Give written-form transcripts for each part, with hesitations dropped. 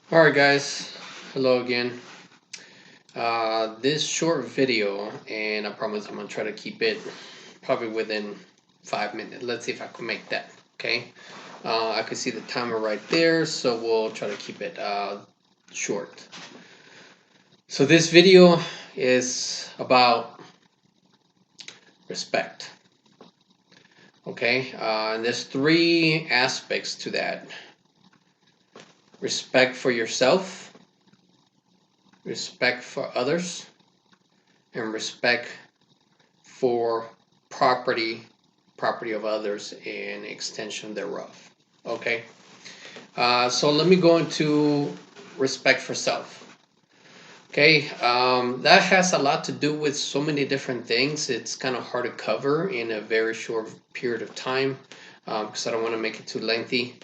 All right, guys. Hello again. This short video, and I promise I'm gonna try to keep it probably within 5 minutes. Let's see if I can make that. Okay. I can see the timer right there, so we'll try to keep it short. So this video is about respect. Okay. And there's three aspects to that: respect for yourself, respect for others, and respect for property of others and extension thereof. Okay, so let me go into respect for self. Okay, that has a lot to do with so many different things. It's kind of hard to cover in a very short period of time because I don't want to make it too lengthy.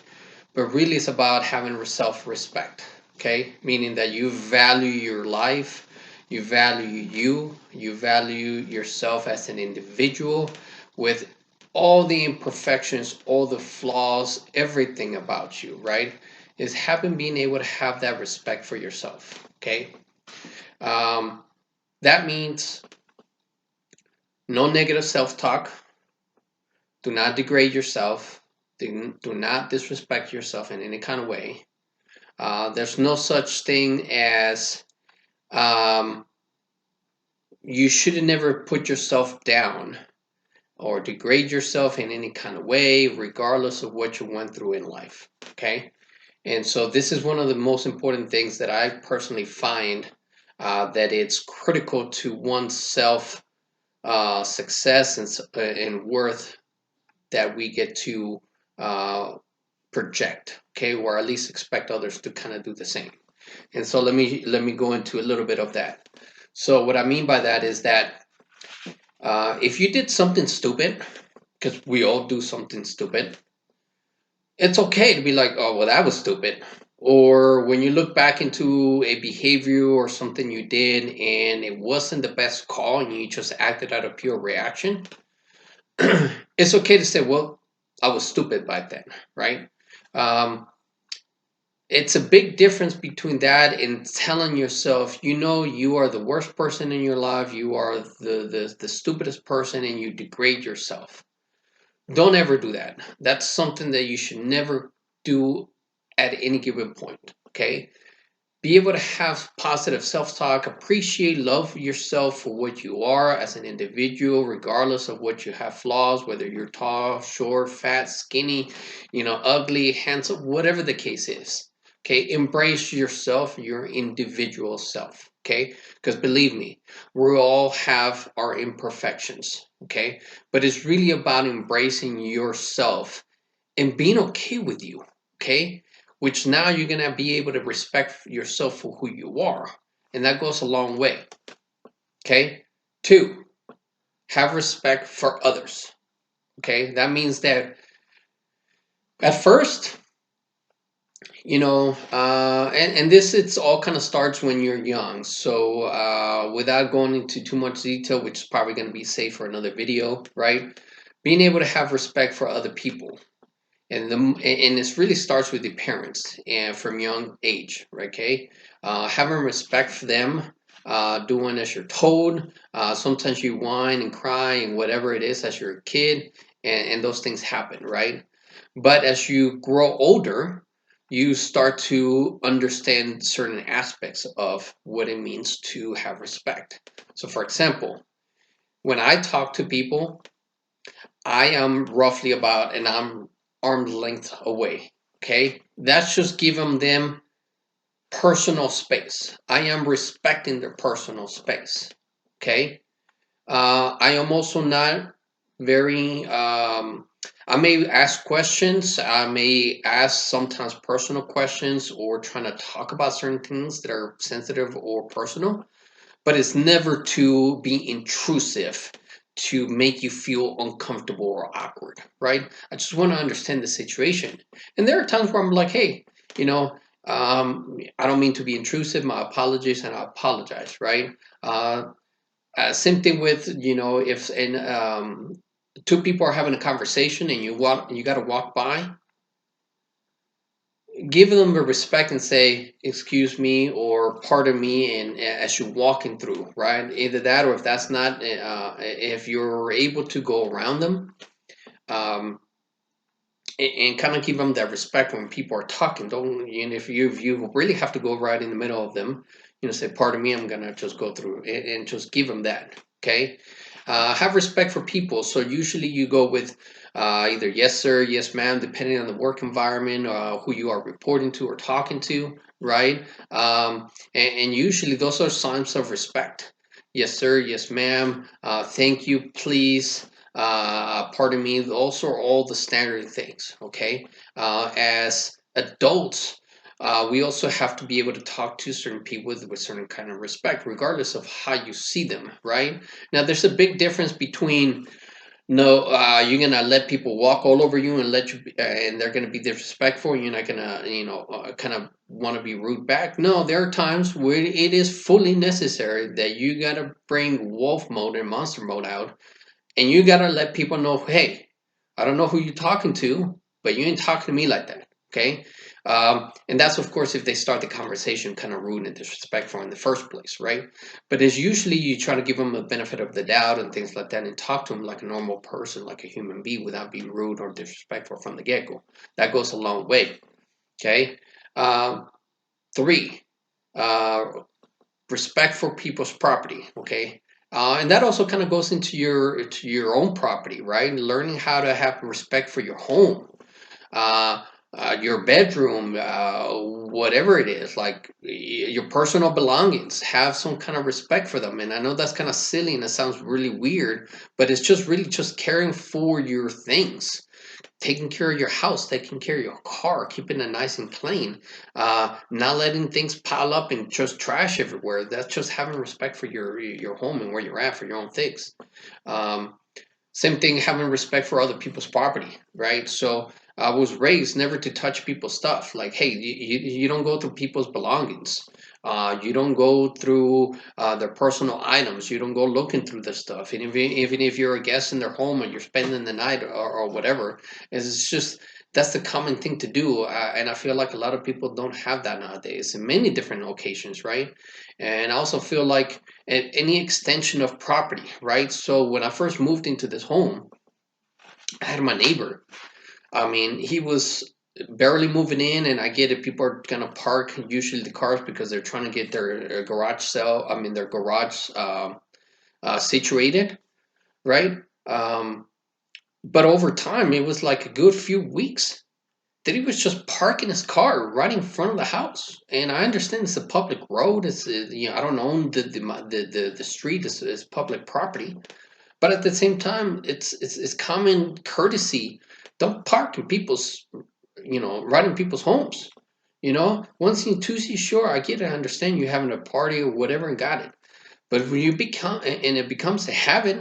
But really, it's about having self-respect. Okay, meaning that you value your life, you value yourself as an individual with all the imperfections, all the flaws, everything about you, right? Is having being able to have that respect for yourself. Okay, um, that means no negative self-talk. Do not degrade yourself. Do not disrespect yourself in any kind of way. There's no such thing as um, you should never put yourself down or degrade yourself in any kind of way, regardless of what you went through in life. Okay. And so, this is one of the most important things that I personally find that it's critical to one's self success and worth that we get to uh, project. Okay. Or at least expect others to kind of do the same. And so let me go into a little bit of that. So what I mean by that is that if you did something stupid, because we all do something stupid, it's okay to be like, oh well, that was stupid. Or when you look back into a behavior or something you did and it wasn't the best call and you just acted out of pure reaction, it's okay to say, well, I was stupid back then, right? Um, it's a big difference between that and telling yourself, you are the worst person in your life, you are the stupidest person, and you degrade yourself. Don't ever do that. That's something that you should never do at any given point. Okay, be able to have positive self-talk, appreciate, love yourself for what you are as an individual, regardless of what you have flaws, whether you're tall, short, fat, skinny, ugly, handsome, whatever the case is. Okay, embrace yourself, your individual self. Okay, because believe me, we all have our imperfections. Okay, but it's really about embracing yourself and being okay with you. Okay, which now you're going to be able to respect yourself for who you are. And that goes a long way. Okay. Two, have respect for others. Okay. That means that at first, and this, it's all kind of starts when you're young. So without going into too much detail, which is probably going to be safe for another video, right? Being able to have respect for other people. And this really starts with the parents and from young age, okay? Having respect for them, doing as you're told. Sometimes you whine and cry and whatever it is as you're a kid, and those things happen, right? But as you grow older, you start to understand certain aspects of what it means to have respect. So, for example, when I talk to people, I am roughly about an arm's length away. Okay, that's just giving them personal space. I am respecting their personal space. Okay, I am also not very. I may ask questions. I may ask sometimes personal questions or trying to talk about certain things that are sensitive or personal, but it's never to be intrusive to make you feel uncomfortable or awkward, right? I just want to understand the situation. And there are times where I'm like, hey, I don't mean to be intrusive. My apologies, and I apologize, right? Uh, Same thing with, if two people are having a conversation and you got to walk by, give them the respect and say excuse me or pardon me, and as you're walking through, right? Either that, or if that's not, if you're able to go around them, um, and kind of give them that respect when people are talking. Don't, and if you really have to go right in the middle of them, say, pardon me, I'm gonna just go through, and just give them that. Okay. Have respect for people. So usually you go with either yes sir, yes ma'am, depending on the work environment, who you are reporting to or talking to, right? And usually those are signs of respect. Yes sir, yes ma'am, thank you, please, pardon me. Those are all the standard things. Okay. As adults, we also have to be able to talk to certain people with certain kind of respect, regardless of how you see them, right? Now, there's a big difference between, no, you're gonna let people walk all over you and and they're gonna be disrespectful. And you're not gonna, kind of want to be rude back. No, there are times where it is fully necessary that you gotta bring wolf mode and monster mode out, and you gotta let people know, hey, I don't know who you're talking to, but you ain't talking to me like that. Okay. And that's, of course, if they start the conversation kind of rude and disrespectful in the first place, right? But it's usually you try to give them a benefit of the doubt and things like that, and talk to them like a normal person, like a human being, without being rude or disrespectful from the get-go. That goes a long way. Okay. um, Three, uh, respect for people's property. Okay. And that also kind of goes into your own property, right? Learning how to have respect for your home, uh, your bedroom, whatever it is, like your personal belongings. Have some kind of respect for them. And I know that's kind of silly and it sounds really weird, but it's just really just caring for your things, taking care of your house, taking care of your car, keeping it nice and clean, not letting things pile up and just trash everywhere. That's just having respect for your home and where you're at for your own things. Um, Same thing, having respect for other people's property, right? So I was raised never to touch people's stuff. Like, hey, you don't go through people's belongings. You don't go through their personal items. You don't go looking through the stuff. And even if you're a guest in their home and you're spending the night, or whatever, it's just that's the common thing to do. And I feel like a lot of people don't have that nowadays in many different occasions, right? And I also feel like any extension of property, right? So when I first moved into this home, I had my neighbor. I mean, he was barely moving in, and I get it. People are gonna park usually the cars because they're trying to get their garage sale. I mean, their garage situated, right? Um, but over time, it was like a good few weeks that he was just parking his car right in front of the house. And I understand it's a public road. It's I don't own the street. Is public property. But at the same time, it's common courtesy. Don't park in people's, right in people's homes. Once you two see, sure, I get it. I understand you having a party or whatever, and got it. But when you become, and it becomes a habit,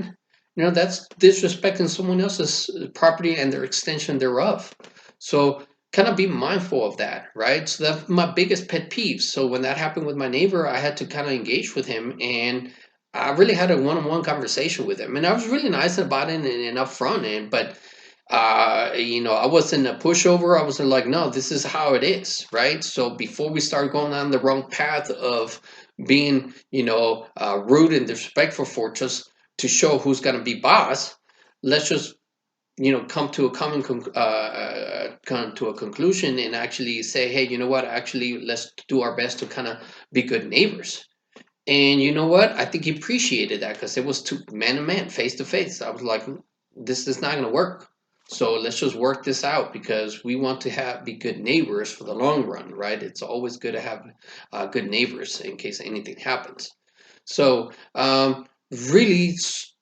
that's disrespecting someone else's property and their extension thereof. So kind of be mindful of that, right? So that's my biggest pet peeve. So when that happened with my neighbor, I had to kind of engage with him, and I really had a one-on-one conversation with him, and I was really nice about it and upfront. And but I wasn't a pushover. I was like, no, this is how it is, right? So before we start going down the wrong path of being, rude and disrespectful for just to show who's going to be boss, let's just, come to a come to a conclusion and actually say, hey, you know what? Actually, let's do our best to kind of be good neighbors. And you know what? I think he appreciated that because it was man to man, face to face. I was like, this is not going to work. So let's just work this out because we want to be good neighbors for the long run, right? It's always good to have good neighbors in case anything happens. So really,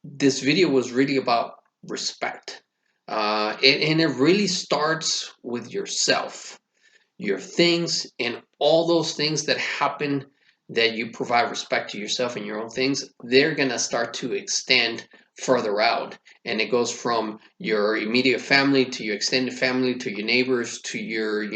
this video was really about respect, and it really starts with yourself, your things, and all those things that happen that you provide respect to yourself and your own things, they're going to start to extend further out. And it goes from your immediate family to your extended family to your neighbors to your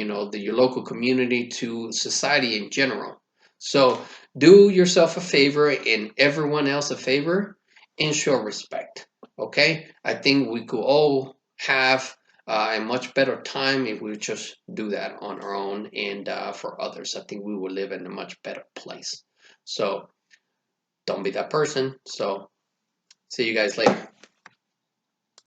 local community to society in general. So do yourself a favor and everyone else a favor and show respect. Okay? I think we could all have a much better time if we just do that on our own and for others. I think we will live in a much better place. So don't be that person. So see you guys later.